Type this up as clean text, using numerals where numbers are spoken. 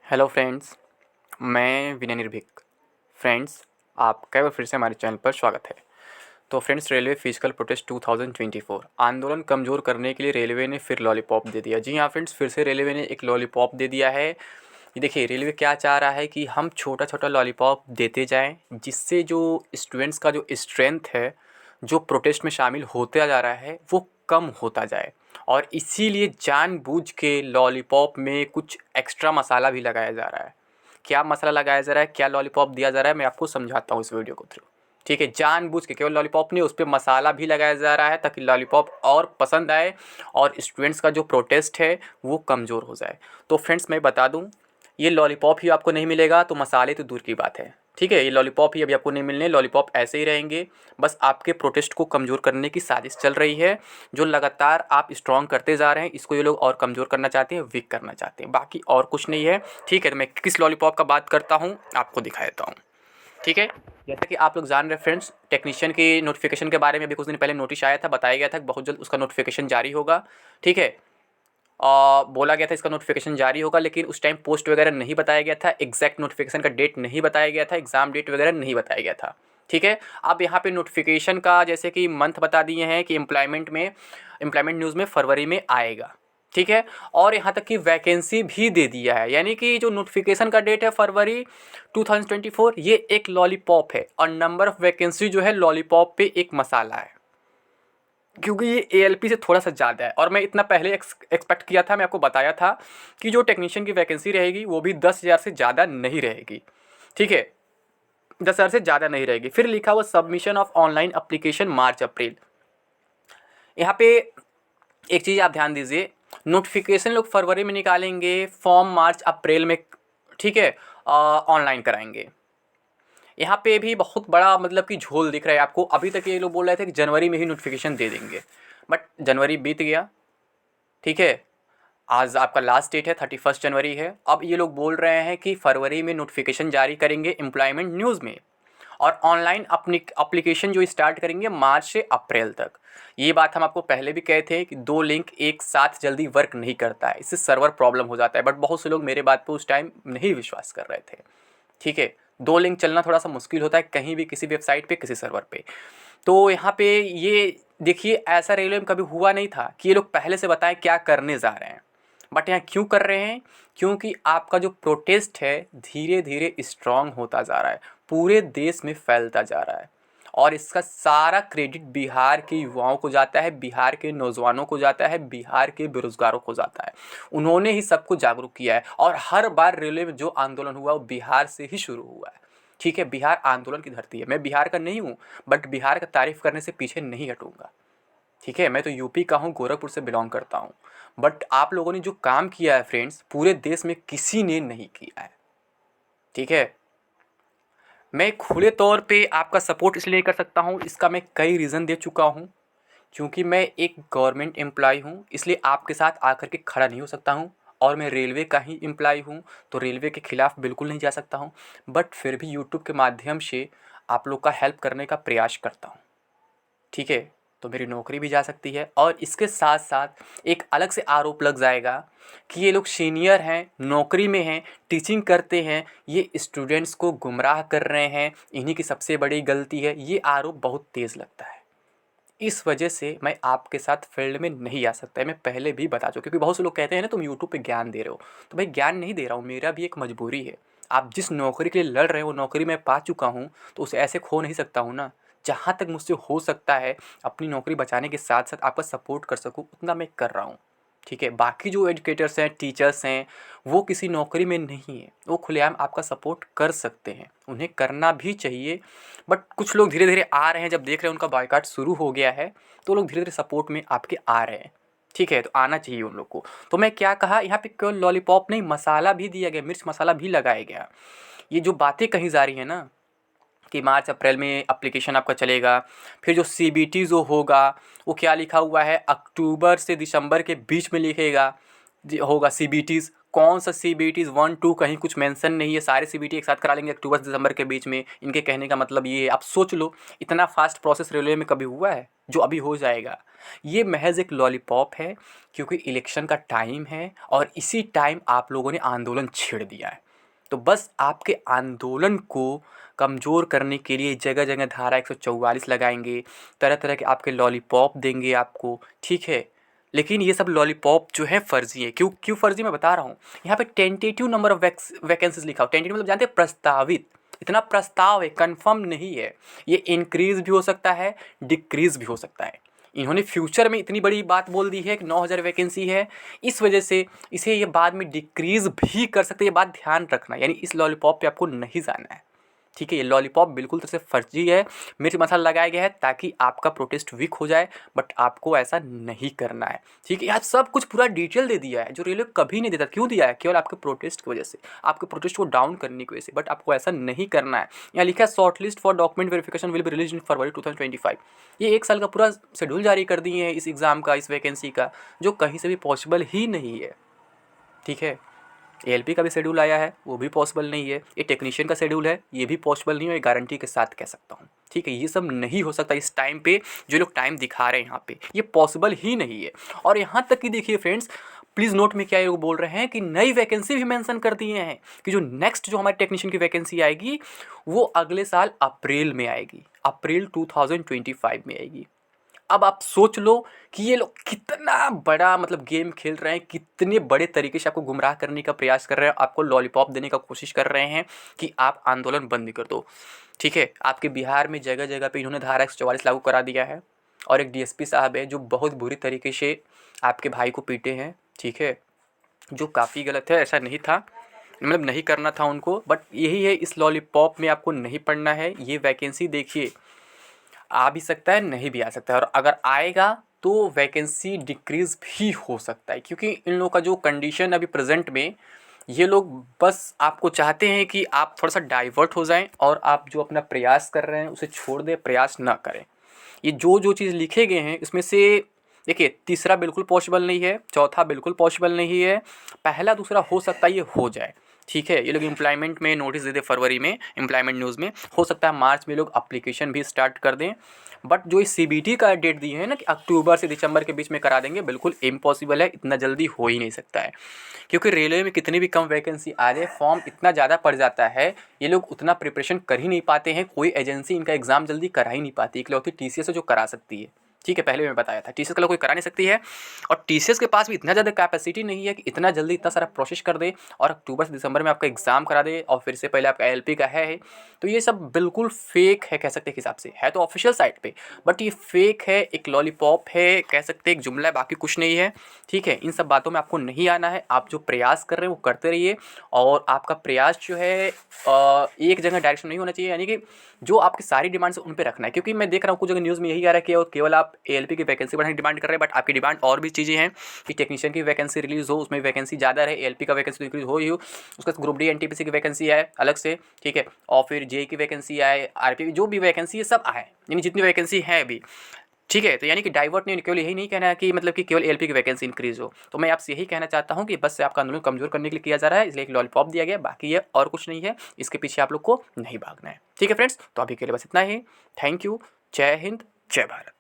Hello friends, मैं विनय निर्भीक। Friends, आपका एक बार फिर से हमारे चैनल पर स्वागत है। तो फ्रेंड्स, रेलवे फिजिकल प्रोटेस्ट 2024 आंदोलन कमज़ोर करने के लिए रेलवे ने फिर लॉलीपॉप दे दिया। जी हाँ फ्रेंड्स, फिर से रेलवे ने एक लॉलीपॉप दे दिया है। ये देखिए, रेलवे क्या चाह रहा है कि हम छोटा छोटा लॉलीपॉप देते जाएं, जिससे जो स्टूडेंट्स का जो स्ट्रेंथ है, जो प्रोटेस्ट में शामिल होता जा रहा है, वो कम होता जाए। और इसीलिए जानबूझ के लॉलीपॉप में कुछ एक्स्ट्रा मसाला भी लगाया जा रहा है। क्या मसाला लगाया जा रहा है, क्या लॉलीपॉप दिया जा रहा है, मैं आपको समझाता हूँ इस वीडियो को थ्रू। ठीक है, जानबूझ के केवल लॉलीपॉप नहीं, उस पर मसाला भी लगाया जा रहा है ताकि लॉलीपॉप और पसंद आए और स्टूडेंट्स का जो प्रोटेस्ट है वो कमज़ोर हो जाए। तो फ्रेंड्स, मैं बता दूं, ये लॉलीपॉप ही आपको नहीं मिलेगा तो मसाले तो दूर की बात है। ठीक है, ये लॉलीपॉप ही अभी आपको नहीं मिलने, लॉलीपॉप ऐसे ही रहेंगे। बस आपके प्रोटेस्ट को कमज़ोर करने की साजिश चल रही है, जो लगातार आप स्ट्रॉन्ग करते जा रहे हैं, इसको ये लोग और कमज़ोर करना चाहते हैं, वीक करना चाहते हैं, बाकी और कुछ नहीं है। ठीक है, तो मैं किस लॉलीपॉप का बात करता हूँ आपको दिखा देता हूँ। ठीक है, जैसा कि आप लोग जान रहे हैं फ्रेंड्स, टेक्नीशियन की नोटिफिकेशन के बारे में अभी कुछ दिन पहले नोटिस आया था, बताया गया था कि बहुत जल्द उसका नोटिफिकेशन जारी होगा। ठीक है, बोला गया था इसका नोटिफिकेशन जारी होगा, लेकिन उस टाइम पोस्ट वगैरह नहीं बताया गया था, एग्जैक्ट नोटिफिकेशन का डेट नहीं बताया गया था, एग्ज़ाम डेट वगैरह नहीं बताया गया था। ठीक है, अब यहाँ पे नोटिफिकेशन का जैसे कि मंथ बता दिए हैं कि एम्प्लॉयमेंट न्यूज़ में फरवरी में आएगा। ठीक है, और यहाँ तक कि वैकेंसी भी दे दिया है, यानी कि जो नोटिफिकेशन का डेट है फरवरी 2024, ये एक लॉलीपॉप है और नंबर ऑफ़ वैकेंसी जो है लॉलीपॉप पे एक मसाला है, क्योंकि ये एएलपी से थोड़ा सा ज़्यादा है। और मैं इतना पहले एक्सपेक्ट किया था, मैं आपको बताया था कि जो टेक्नीशियन की वैकेंसी रहेगी वो भी 10,000 से ज़्यादा नहीं रहेगी। ठीक है, 10,000 से ज़्यादा नहीं रहेगी। फिर लिखा हुआ सबमिशन ऑफ ऑनलाइन अप्लीकेशन मार्च अप्रैल। यहाँ पे एक चीज़ आप ध्यान दीजिए, नोटिफिकेशन लोग फरवरी में निकालेंगे, फॉर्म मार्च अप्रैल में, ठीक है, ऑनलाइन कराएंगे। यहाँ पे भी बहुत बड़ा मतलब कि झोल दिख रहा है आपको। अभी तक ये लोग बोल रहे थे कि जनवरी में ही नोटिफिकेशन दे देंगे, बट जनवरी बीत गया। ठीक है, आज आपका लास्ट डेट है, 31 जनवरी है। अब ये लोग बोल रहे हैं कि फरवरी में नोटिफिकेशन जारी करेंगे एम्प्लॉयमेंट न्यूज़ में, और ऑनलाइन अपनी अप्लीकेशन जो स्टार्ट करेंगे मार्च से अप्रैल तक। ये बात हम आपको पहले भी कहे थे कि दो लिंक एक साथ जल्दी वर्क नहीं करता है, इससे सर्वर प्रॉब्लम हो जाता है, बट बहुत से लोग मेरे बात पे उस टाइम नहीं विश्वास कर रहे थे। ठीक है, दो लिंक चलना थोड़ा सा मुश्किल होता है कहीं भी, किसी वेबसाइट पे, किसी सर्वर पे। तो यहाँ पे ये देखिए, ऐसा रेलवे में कभी हुआ नहीं था कि ये लोग पहले से बताएं क्या करने जा रहे हैं, बट यहाँ क्यों कर रहे हैं? क्योंकि आपका जो प्रोटेस्ट है धीरे धीरे स्ट्रांग होता जा रहा है, पूरे देश में फैलता जा रहा है, और इसका सारा क्रेडिट बिहार के युवाओं को जाता है, बिहार के नौजवानों को जाता है, बिहार के बेरोजगारों को जाता है। उन्होंने ही सबको जागरूक किया है, और हर बार रेलवे में जो आंदोलन हुआ वो बिहार से ही शुरू हुआ है। ठीक है, बिहार आंदोलन की धरती है। मैं बिहार का नहीं हूँ, बट बिहार का तारीफ करने से पीछे नहीं हटूंगा। ठीक है, मैं तो यूपी का हूँ, गोरखपुर से बिलोंग करता हूँ, बट आप लोगों ने जो काम किया है फ्रेंड्स, पूरे देश में किसी ने नहीं किया है। ठीक है, मैं खुले तौर पे आपका सपोर्ट इसलिए कर सकता हूँ, इसका मैं कई रीज़न दे चुका हूँ। क्योंकि मैं एक गवर्नमेंट एम्प्लॉय हूँ, इसलिए आपके साथ आकर के खड़ा नहीं हो सकता हूँ, और मैं रेलवे का ही एम्प्लॉय हूँ, तो रेलवे के ख़िलाफ़ बिल्कुल नहीं जा सकता हूँ। बट फिर भी यूट्यूब के माध्यम से आप लोग का हेल्प करने का प्रयास करता हूँ। ठीक है, तो मेरी नौकरी भी जा सकती है, और इसके साथ साथ एक अलग से आरोप लग जाएगा कि ये लोग सीनियर हैं, नौकरी में हैं, टीचिंग करते हैं, ये स्टूडेंट्स को गुमराह कर रहे हैं, इन्हीं की सबसे बड़ी गलती है। ये आरोप बहुत तेज़ लगता है, इस वजह से मैं आपके साथ फील्ड में नहीं आ सकता है। मैं पहले भी बता चुका, क्योंकि बहुत से लोग कहते हैं ना तुम यूट्यूब पे ज्ञान दे रहे हो, तो भाई ज्ञान नहीं दे रहा हूँ, मेरा भी एक मजबूरी है। आप जिस नौकरी के लिए लड़ रहे हो वो नौकरी मैं पा चुका हूँ, तो उसे ऐसे खो नहीं सकता हूँ ना। जहाँ तक मुझसे हो सकता है अपनी नौकरी बचाने के साथ साथ आपका सपोर्ट कर सकूँ, उतना मैं कर रहा हूँ। ठीक है, बाकी जो एजुकेटर्स हैं, टीचर्स हैं, वो किसी नौकरी में नहीं है, वो खुलेआम आपका सपोर्ट कर सकते हैं, उन्हें करना भी चाहिए। बट कुछ लोग धीरे धीरे आ रहे हैं, जब देख रहे हैं उनका बॉयकॉट शुरू हो गया है, तो लोग धीरे धीरे सपोर्ट में आपके आ रहे हैं। ठीक है, तो आना चाहिए उन लोग को। तो मैं क्या कहा, यहाँ पे केवल लॉलीपॉप नहीं, मसाला भी दिया गया, मिर्च मसाला भी लगाया गया। ये जो बातें कही जा रही है ना कि मार्च अप्रैल में एप्लीकेशन आपका चलेगा, फिर जो सीबीटी जो होगा वो क्या लिखा हुआ है, अक्टूबर से दिसंबर के बीच में लिखेगा। होगा सीबीटीज़, कौन सा सीबीटीज़ 1-2 कहीं कुछ मेंशन नहीं है, सारे सीबीटी एक साथ करा लेंगे अक्टूबर से दिसंबर के बीच में। इनके कहने का मतलब ये है, आप सोच लो इतना फास्ट प्रोसेस रेलवे में कभी हुआ है जो अभी हो जाएगा? ये महज़ एक लॉलीपॉप है, क्योंकि इलेक्शन का टाइम है और इसी टाइम आप लोगों ने आंदोलन छेड़ दिया है। तो बस आपके आंदोलन को कमज़ोर करने के लिए जगह जगह धारा 144 लगाएंगे, तरह तरह के आपके लॉलीपॉप देंगे आपको, ठीक है। लेकिन ये सब लॉलीपॉप जो है फ़र्ज़ी है। क्यों क्यों फ़र्ज़ी मैं बता रहा हूँ। यहाँ पे टेंटेटिव नंबर ऑफ़ वैकेंसीज़ लिखा हो। टेंटेटिव मतलब जानते हैं, प्रस्तावित। इतना प्रस्ताव है, कन्फर्म नहीं है। ये इंक्रीज़ भी हो सकता है, डिक्रीज़ भी हो सकता है। इन्होंने फ्यूचर में इतनी बड़ी बात बोल दी है कि 9,000 वैकेंसी है, इस वजह से इसे ये बाद में डिक्रीज़ भी कर सकते हैं। ये बात ध्यान रखना, यानी इस लॉलीपॉप पे आपको नहीं जाना है, ठीक है। ये लॉलीपॉप बिल्कुल तरह से फर्जी है, मिर्च मसाला लगाया गया है ताकि आपका प्रोटेस्ट वीक हो जाए, बट आपको ऐसा नहीं करना है, ठीक है। यार सब कुछ पूरा डिटेल दे दिया है जो रेलवे कभी नहीं देता। क्यों दिया है? केवल आपके प्रोटेस्ट की वजह से, आपके प्रोटेस्ट को डाउन करने की वजह से, बट आपको ऐसा नहीं करना है। यहाँ लिखा है short list for document verification will be release in February 2025। ये 1 साल का पूरा शेड्यूल जारी कर दिए हैं इस एग्ज़ाम का, इस वैकेंसी का, जो कहीं से भी पॉसिबल ही नहीं है, ठीक है। एएलपी का भी शेड्यूल आया है, वो भी पॉसिबल नहीं है। ये टेक्नीशियन का शेड्यूल है, ये भी पॉसिबल नहीं है, ये गारंटी के साथ कह सकता हूँ, ठीक है। ये सब नहीं हो सकता इस टाइम पे, जो लोग टाइम दिखा रहे हैं यहाँ पे, ये पॉसिबल ही नहीं है। और यहाँ तक कि देखिए फ्रेंड्स, प्लीज़ नोट में क्या ये लोग बोल रहे हैं कि नई वैकेंसी भी मेंशन कर दिए हैं कि जो नेक्स्ट जो हमारी टेक्नीशियन की वैकेंसी आएगी वो अगले साल अप्रैल में आएगी, अप्रैल 2025 में आएगी। अब आप सोच लो कि ये लोग कितना बड़ा मतलब गेम खेल रहे हैं, कितने बड़े तरीके से आपको गुमराह करने का प्रयास कर रहे हैं, आपको लॉलीपॉप देने का कोशिश कर रहे हैं कि आप आंदोलन बंद कर दो, ठीक है। आपके बिहार में जगह जगह पे इन्होंने धारा 144 लागू करा दिया है, और एक डीएसपी साहब है जो बहुत बुरी तरीके से आपके भाई को पीटे हैं, ठीक है, जो काफ़ी गलत है। ऐसा नहीं था, मतलब नहीं करना था उनको, बट यही है, इस लॉलीपॉप में आपको नहीं पड़ना है। ये वैकेंसी देखिए, आ भी सकता है, नहीं भी आ सकता है, और अगर आएगा तो वैकेंसी डिक्रीज़ भी हो सकता है, क्योंकि इन लोगों का जो कंडीशन अभी प्रेजेंट में, ये लोग बस आपको चाहते हैं कि आप थोड़ा सा डाइवर्ट हो जाएं और आप जो अपना प्रयास कर रहे हैं उसे छोड़ दें, प्रयास ना करें। ये जो जो चीज़ लिखे गए हैं इसमें से देखिए, तीसरा बिल्कुल पॉसिबल नहीं है, चौथा बिल्कुल पॉसिबल नहीं है, पहला दूसरा हो सकता है ये हो जाए, ठीक है। ये लोग एम्प्लॉयमेंट में नोटिस दे दे फरवरी में, एम्प्लॉयमेंट न्यूज़ में, हो सकता है मार्च में लोग अप्लीकेशन भी स्टार्ट कर दें। बट जो इस सीबीटी का डेट दी है ना कि अक्टूबर से दिसंबर के बीच में करा देंगे, बिल्कुल इम्पॉसिबल है, इतना जल्दी हो ही नहीं सकता है। क्योंकि रेलवे में कितनी भी कम वैकेंसी आ जाए, फॉर्म इतना ज़्यादा पड़ जाता है, ये लोग उतना प्रिपरेशन कर ही नहीं पाते हैं, कोई एजेंसी इनका एग्ज़ाम जल्दी करा ही नहीं पाती। इकलौती टीसीएस है जो करा सकती है, ठीक है, पहले मैं बताया था टीसीएस का कोई करा नहीं सकती है, और टीसीएस के पास भी इतना ज़्यादा कैपेसिटी नहीं है कि इतना जल्दी इतना सारा प्रोसेस कर दे और अक्टूबर से दिसंबर में आपका एग्ज़ाम करा दे, और फिर से पहले आपका एलपी का है। तो ये सब बिल्कुल फेक है, कह सकते हैं, हिसाब से है तो ऑफिशियल साइट पे, बट ये फेक है, एक लॉलीपॉप है, कह सकते हैं एक जुमला है, बाकी कुछ नहीं है, ठीक है। इन सब बातों में आपको नहीं आना है, आप जो प्रयास कर रहे हैं वो करते रहिए, और आपका प्रयास जो है एक जगह डायरेक्शन नहीं होना चाहिए, यानी कि जो आपकी सारी डिमांड्स उन पे रखना है। क्योंकि मैं देख रहा हूँ कुछ जगह न्यूज़ में यही आ रहा है कि और केवल आप एएलपी की वैकेंसी बढ़ाने की डिमांड कर रहे हैं, बट आपकी डिमांड और भी चीज़ें हैं कि टेक्नीशियन की वैकेंसी रिलीज़ हो, उसमें वैकेंसी ज़्यादा रहे, एएलपी का वैकेंसी इंक्रीज हो ही हो, उसका ग्रुप डी एनटीपीसी की वैकेंसी आए अलग से, ठीक है, और फिर जेई की वैकेंसी आए, आरपी जो भी वैकेंसी है सब आए, यानी जितनी वैकेंसी है अभी, ठीक है। तो यानी कि डाइवर्ट नहीं, केवल यही नहीं कहना है कि मतलब कि केवल एलपी की वैकेंसी इंक्रीज़ हो। तो मैं आपसे यही कहना चाहता हूँ कि बस से आपका आंदोलन कमज़ोर करने के लिए किया जा रहा है, इसलिए एक लॉलीपॉप दिया गया, बाकी ये और कुछ नहीं है, इसके पीछे आप लोग को नहीं भागना है, ठीक है फ्रेंड्स। तो अभी के लिए बस इतना ही, थैंक यू, जय हिंद, जय भारत।